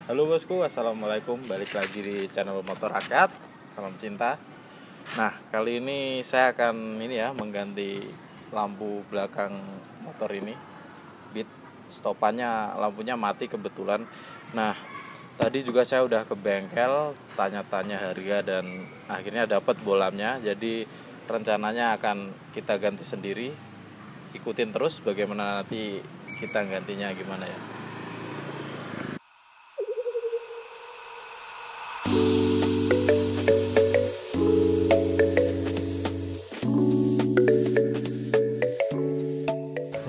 Halo bosku, assalamualaikum. Balik lagi di channel Motor Rakyat. Salam cinta. Nah, kali ini saya akan mengganti lampu belakang motor ini. Bit stopannya lampunya mati kebetulan. Nah, tadi juga saya udah ke bengkel tanya-tanya harga dan akhirnya dapat bolamnya. Jadi rencananya akan kita ganti sendiri. Ikutin terus bagaimana nanti kita gantinya gimana ya.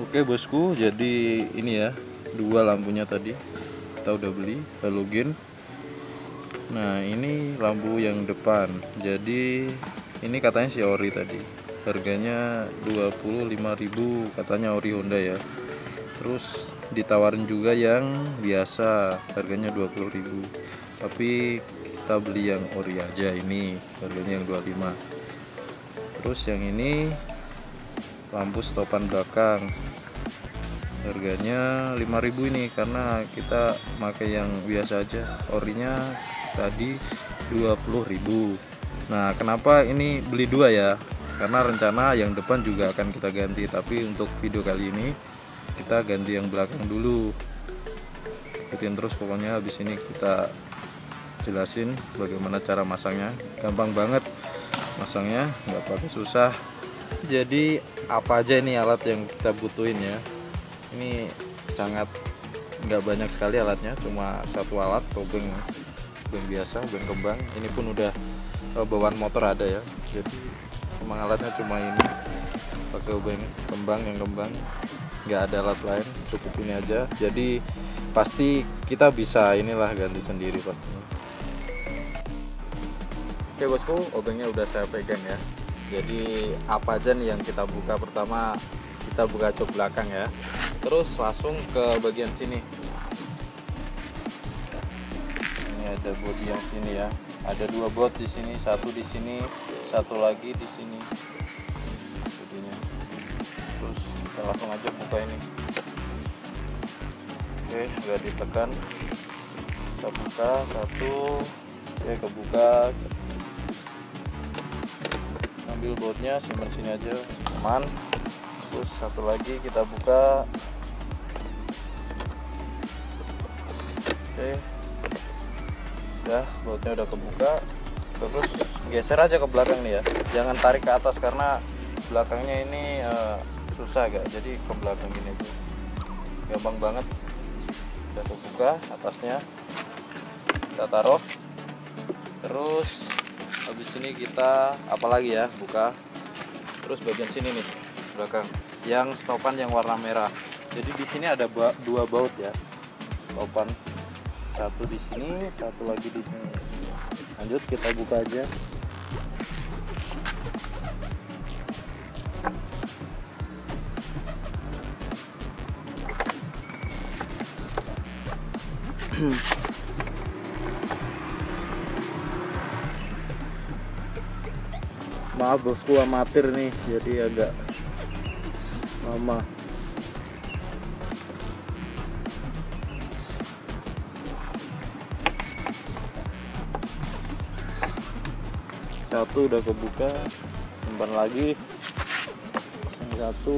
Oke bosku, jadi ini ya, dua lampunya tadi kita udah beli halogen. Nah ini lampu yang depan, jadi ini katanya si ori tadi, harganya 25.000 katanya ori Honda ya. Terus ditawarin juga yang biasa, harganya 20.000, tapi kita beli yang ori aja, ini harganya yang 25. Terus yang ini lampu stopan belakang, harganya 5.000 ini karena kita pakai yang biasa aja, orinya tadi 20.000. Nah kenapa ini beli dua ya, karena rencana yang depan juga akan kita ganti, tapi untuk video kali ini kita ganti yang belakang dulu. Ikutin terus pokoknya, habis ini kita jelasin bagaimana cara masangnya. Gampang banget masangnya, nggak pakai susah. Jadi apa aja ini alat yang kita butuhin ya. Ini sangat nggak banyak sekali alatnya, cuma satu alat, obeng biasa, obeng kembang. Ini pun udah bawaan motor ada ya, jadi emang alatnya cuma ini, pakai obeng kembang, yang kembang, nggak ada alat lain, cukup ini aja. Jadi pasti kita bisa inilah ganti sendiri pastinya. Oke bosku, obengnya udah saya pegang ya. Jadi apa aja nih yang kita buka? Pertama kita buka jok belakang ya, terus langsung ke bagian sini. Ini ada bodi yang sini ya, ada dua bot di sini, satu di sini, satu lagi di sini bodinya. Terus kita langsung aja buka ini. Oke, nggak ditekan, kita buka satu. Oke, kebuka. Ambil bautnya, simpan sini aja, aman. Terus satu lagi kita buka. Oke, udah, bautnya udah kebuka. Terus geser aja ke belakang nih ya, jangan tarik ke atas karena belakangnya ini susah agak, jadi ke belakang gini aja, gampang banget. Udah kebuka, atasnya kita taruh. Terus habis ini kita apalagi ya, buka. Terus bagian sini nih belakang, yang stopan yang warna merah. Jadi di sini ada dua baut ya, stopan, satu di sini, satu lagi di sini. Lanjut kita buka aja. Maaf bosku, amatir nih, jadi agak lama. Satu udah kebuka, simpan lagi. Pasang satu.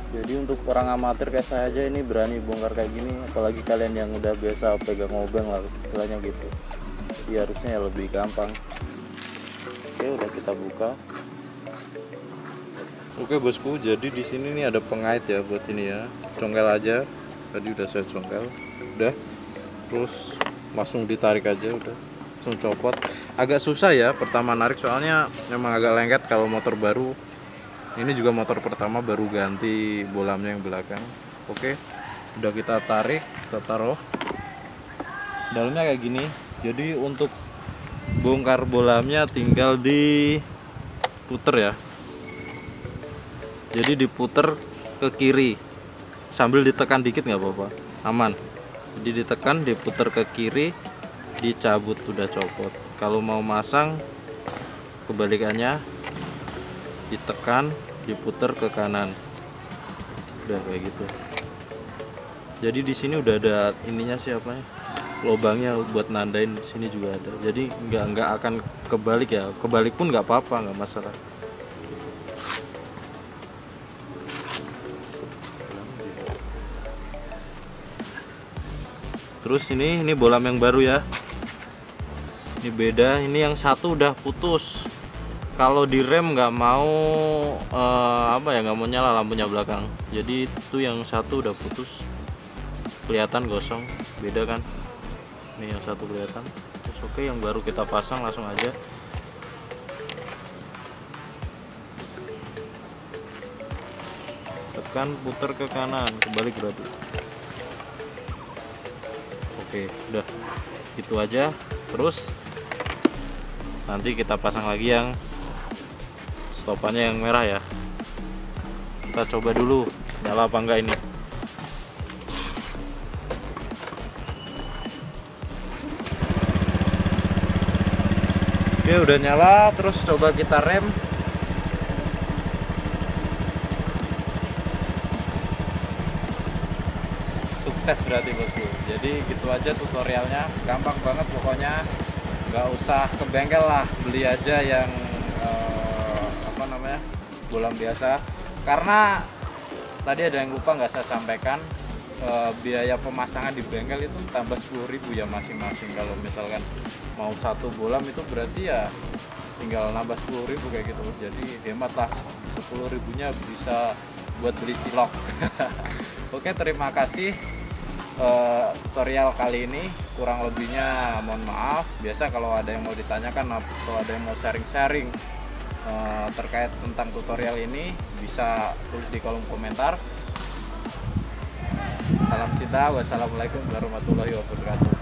Jadi untuk orang amatir kayak saya aja ini berani bongkar kayak gini, apalagi kalian yang udah biasa pegang obeng lah istilahnya gitu. Jadi harusnya ya lebih gampang. Oke, udah kita buka. Oke bosku, jadi di sini nih ada pengait ya buat ini ya. Congkel aja. Tadi udah saya congkel. Udah. Terus langsung ditarik aja, udah. Langsung copot. Agak susah ya pertama narik, soalnya memang agak lengket kalau motor baru. Ini juga motor pertama, baru ganti bolamnya yang belakang. Oke, udah kita tarik, kita taruh. Dalamnya kayak gini. Jadi untuk bongkar bolamnya tinggal diputer ya. Jadi diputer ke kiri, sambil ditekan dikit nggak apa-apa, aman. Jadi ditekan, diputer ke kiri, dicabut, udah copot. Kalau mau masang kebalikannya, ditekan, diputar ke kanan, udah kayak gitu. Jadi di sini udah ada ininya siapa ya, lubangnya buat nandain. Di sini juga ada, jadi nggak akan kebalik ya, kebalik pun nggak apa-apa, nggak masalah. Terus ini bolam yang baru ya, ini beda, ini yang satu udah putus. Kalau di rem nggak mau nggak mau nyala lampunya belakang, jadi itu yang satu udah putus, kelihatan gosong, beda kan. Ini yang satu kelihatan. Terus oke, yang baru kita pasang langsung aja. Tekan, putar ke kanan, kebalik berarti. Oke, udah itu aja. Terus nanti kita pasang lagi yang stopannya yang merah ya. Kita coba dulu nyala apa enggak ini. Oke, udah nyala. Terus coba kita rem. Sukses berarti bosku. Jadi gitu aja tutorialnya, gampang banget pokoknya, nggak usah ke bengkel lah, beli aja yang bolam biasa. Karena tadi ada yang lupa nggak saya sampaikan, biaya pemasangan di bengkel itu tambah 10.000 ya masing-masing. Kalau misalkan mau satu bolam itu berarti ya tinggal nambah 10.000 kayak gitu. Jadi hemat lah, 10.000-nya bisa buat beli cilok. Oke, terima kasih tutorial kali ini. Kurang lebihnya mohon maaf. Biasa kalau ada yang mau ditanyakan atau ada yang mau sharing-sharing terkait tentang tutorial ini, bisa tulis di kolom komentar. Salam cinta, wassalamualaikum warahmatullahi wabarakatuh.